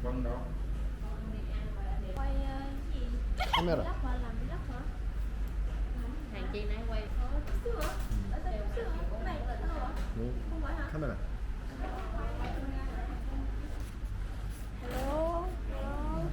Vâng đó. Quay gì? 카메라. Vlog hả? Làm vlog hả? Hàng chi nãy quay Chút xíu hả? Ở đây chút xíu hả? Cái này đâu hả? 응. Không phải hả? 카메라. Hello. Hello.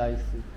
나이스.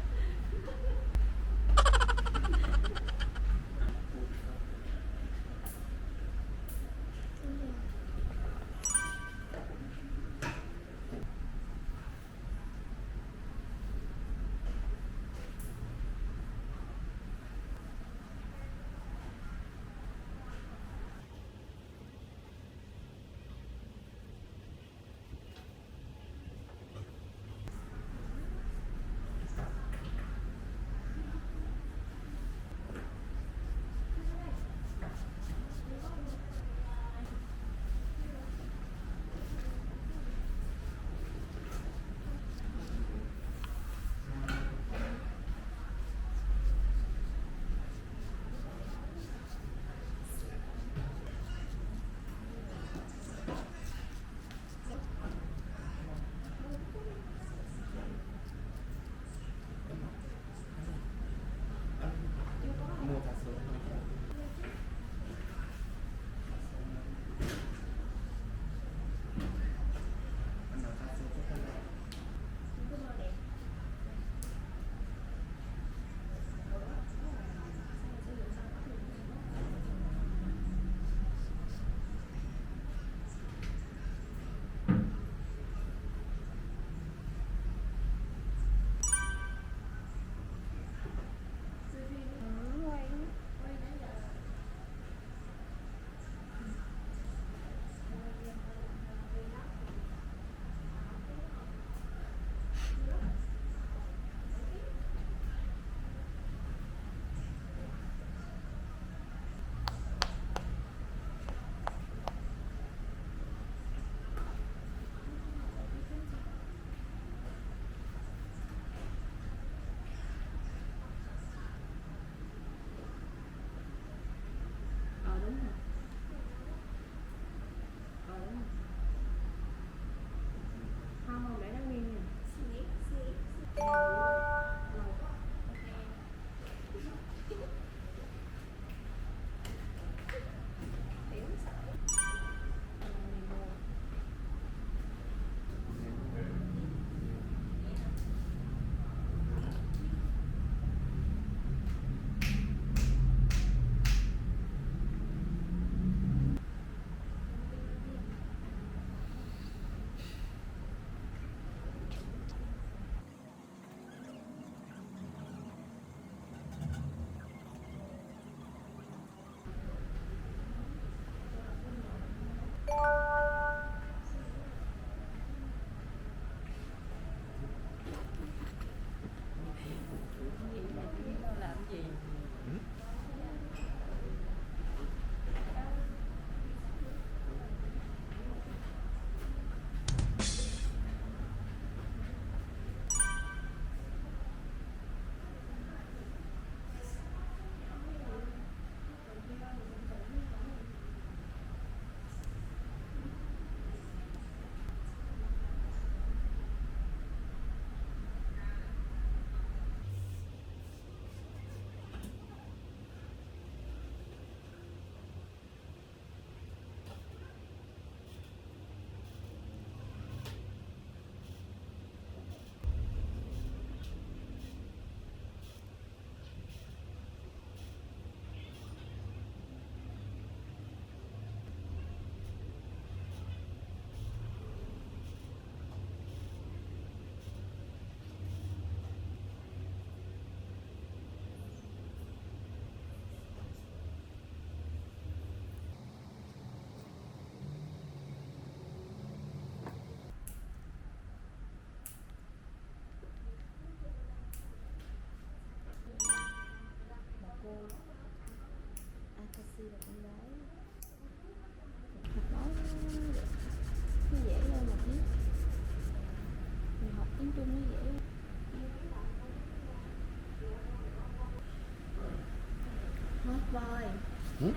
응?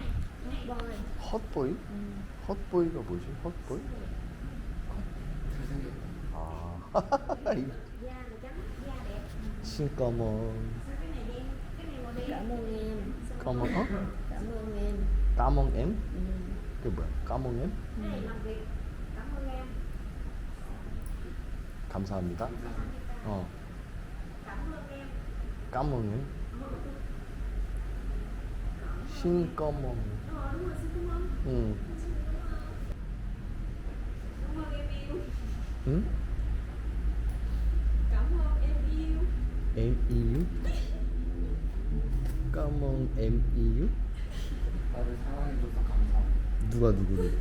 Bơi. 헛보이? 헛보이가 뭐지? 헛보이? 아, 이 Da là trắng, da đẹp. 신까먼 Cái này đen, cái này màu đen. Cảm ơn em. 까먼 어? Cảm ơn em. 까몽 M? 그게 뭐야? 까몽 M? Cái này làm việc. Cảm ơn em. 감사합니다. 어, Cảm ơn em. 까몽 M? 신까먼. Đúng rồi, xin cảm ơn. 응. Cảm ơn em yêu. 응? Cảm ơn em yêu. MEU? 까몽 MEU? 나를 사랑해줘서 감사해. 누가 누구를?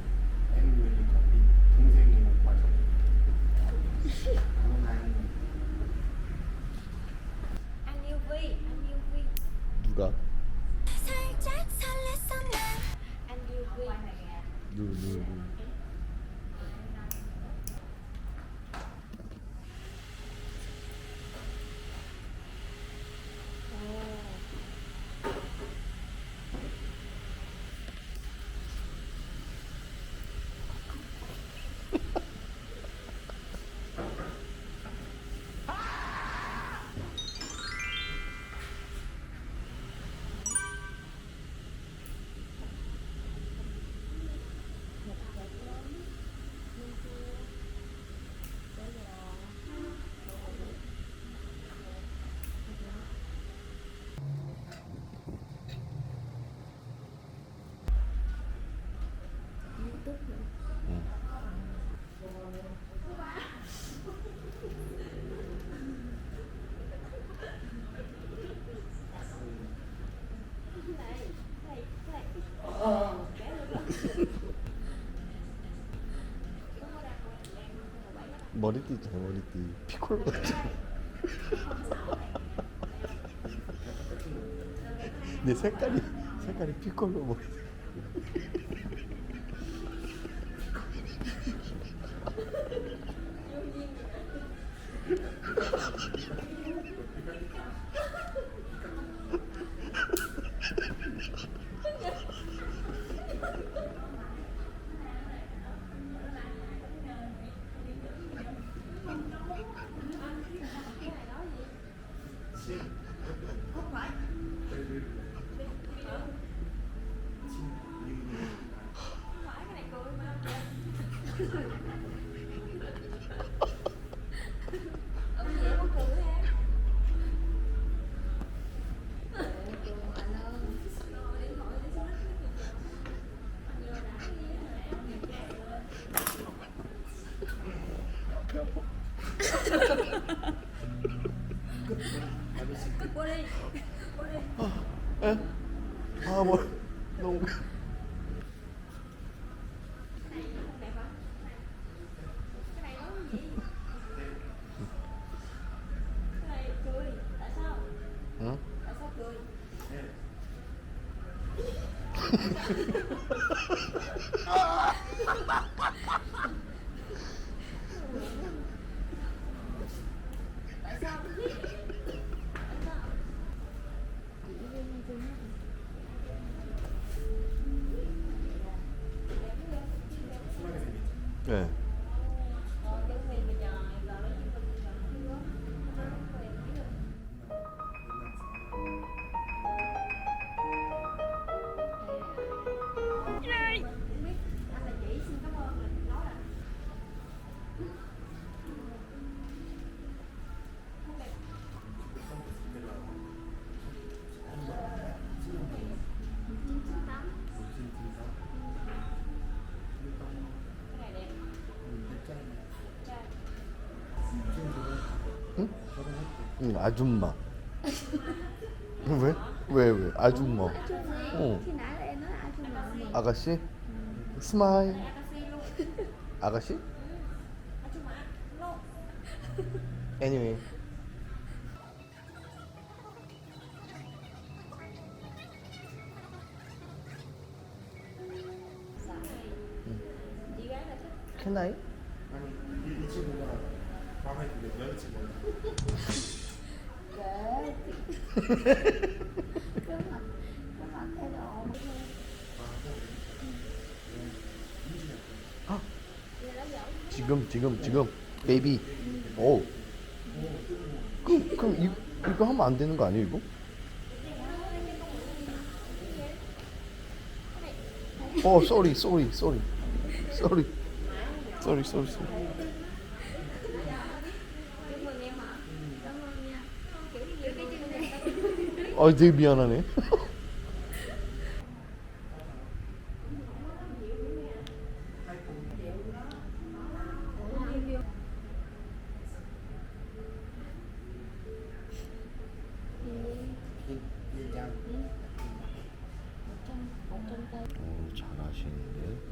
앵무니까 동생이 못 맞아. 감사해. Anh yêu Vi, anh yêu Vi. 누가? 살짝 설렜어 난. Anh yêu Vi. 누. 응. 머리띠 있잖아, 머리띠. 피콜로 같아. 내 색깔이 피콜로 머리. Ông dễ mắc cười ha. Qua đi. Qua đi. 에? 아, 뭐 너무. Đẹp hả? Cái này nói gì? Cái này cười. Tại sao? 응? Tại sao cười? Tại sao? Tại sao? 네. 응, 아줌마. 왜? 왜? 아줌마. 어. Khi nãy là em nói ai chung là gì? 아가씨? 스마일. 아가씨? Anyway. Chị gái là thích. Can I? 아니 이 친구가 마음에 들게 여자친구. Kệ. Cái mặt thay đổi. 지금 베이비. 오. 그럼 이거 하면 안 되는 거 아니에요 이거? sorry. Chúc mừng em hả? Cảm ơn nha. Kiểu như cái chân này. 되게 미안하네. 잘하시는데.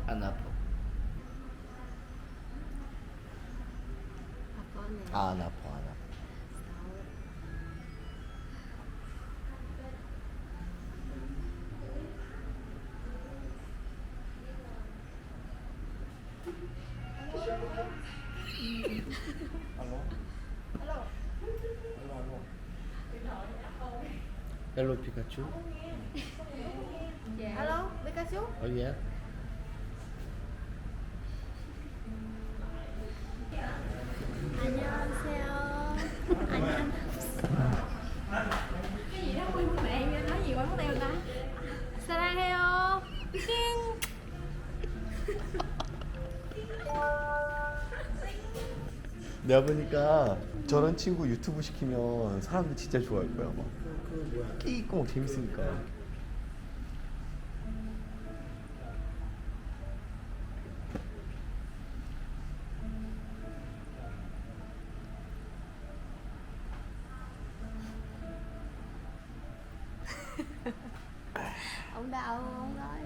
안 아파. 아빠네. 안 아파. Hello Pikachu. Alo, Pikachu. Oh yeah. 안녕하세요. cái gì đó quên mất mẹ em nói gì quên mất tiêu ta. 사랑해요. 띵. 내가 보니까 저런 친구 유튜브 시키면 사람들 진짜 좋아할 거야 막. 끼 있고 막 재밌으니까. Ông đau ông nói.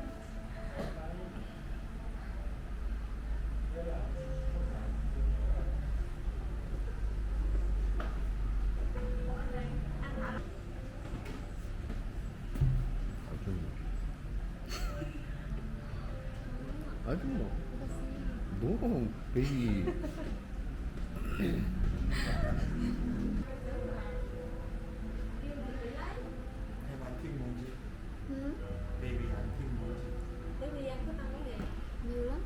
아줌마. 너 베이비. Em ăn thích món gì? Ừ. Baby ăn thích món gì? Baby em thích ăn cái gì? Nhiều lắm.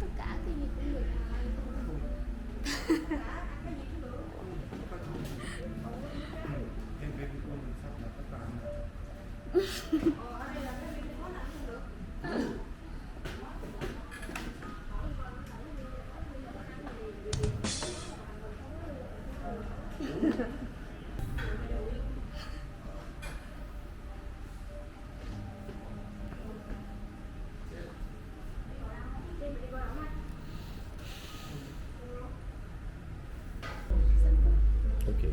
Tất cả cái gì cũng được. Em baby con sắp là tất cả ăn. 오케이.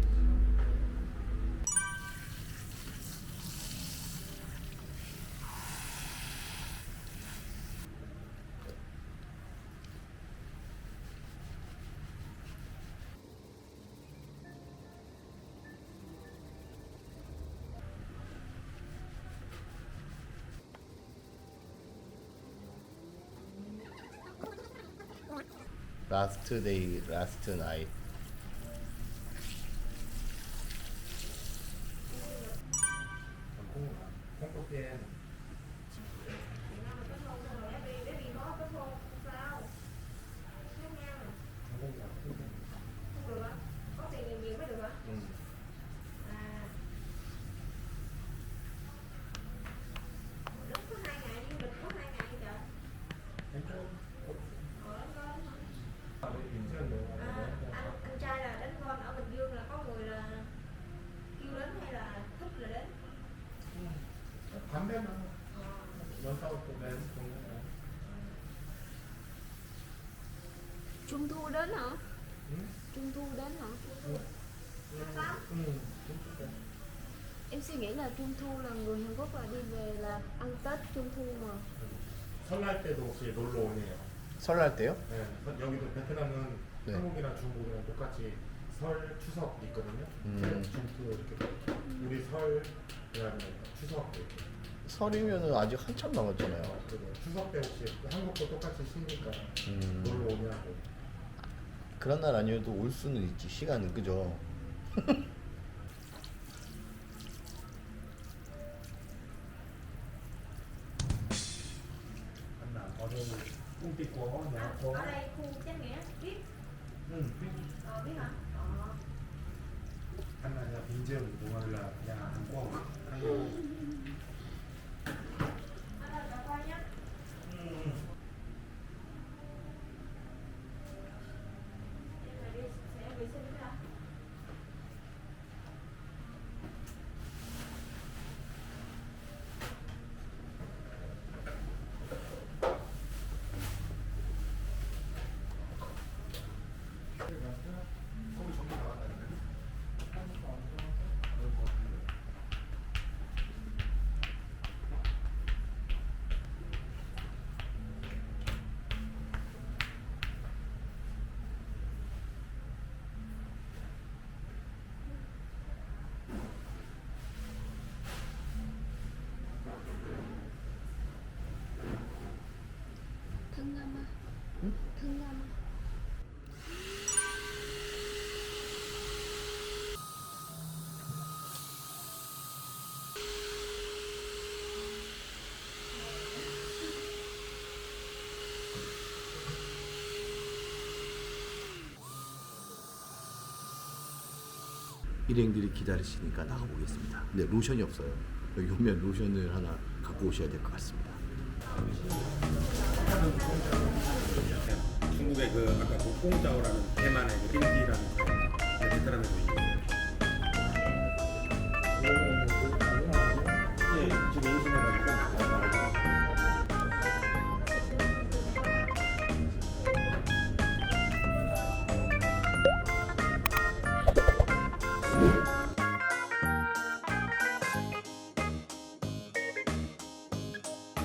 Last day, last night. 콩국엔 Anh trai là đến con ở Bình Dương là có người là kêu đến hay là thích là đến? 담배만 연사올 때는 Trung thu đến hả? 응? Trung thu đến hả? Em suy nghĩ là Trung thu là người Hàn Quốc là đi về là ăn Tết Trung thu mà. 설날 때도 혹시 놀러 오네요. 설날 때요? 네, 여기도 베트남은 네. 한국이랑 중국이랑 똑같이 설, 추석 있거든요. 설, 중투 이렇게 우리 설, 그다음에 추석 이렇게. 설이면은 아직 한참 남았잖아요. 그리고 추석 때 혹시 한국도 똑같이 쉬니까 놀러 오냐고. 그런 날 아니어도 올 수는 있지, 시간은. 그죠? anh nào có đâu công ty của nhà có Ở đây khu Chánh Nghĩa biết. biết Biết hả? anh là nhà Bình Dương của là nhà Hàn Quốc Hàn Ở đây bà coi nhé. Em là đi sẽ vệ sinh hả? 거기 전부 나왔다는데 Thương Thương Ngâm. 일행들이 기다리시니까 나가보겠습니다. 근데 로션이 없어요. 여기 오면 로션을 하나 갖고 오셔야 될 것 같습니다. 중국의 그 아까 목공자오라는 대만의 그 빈디라는 베트남에도 있어요.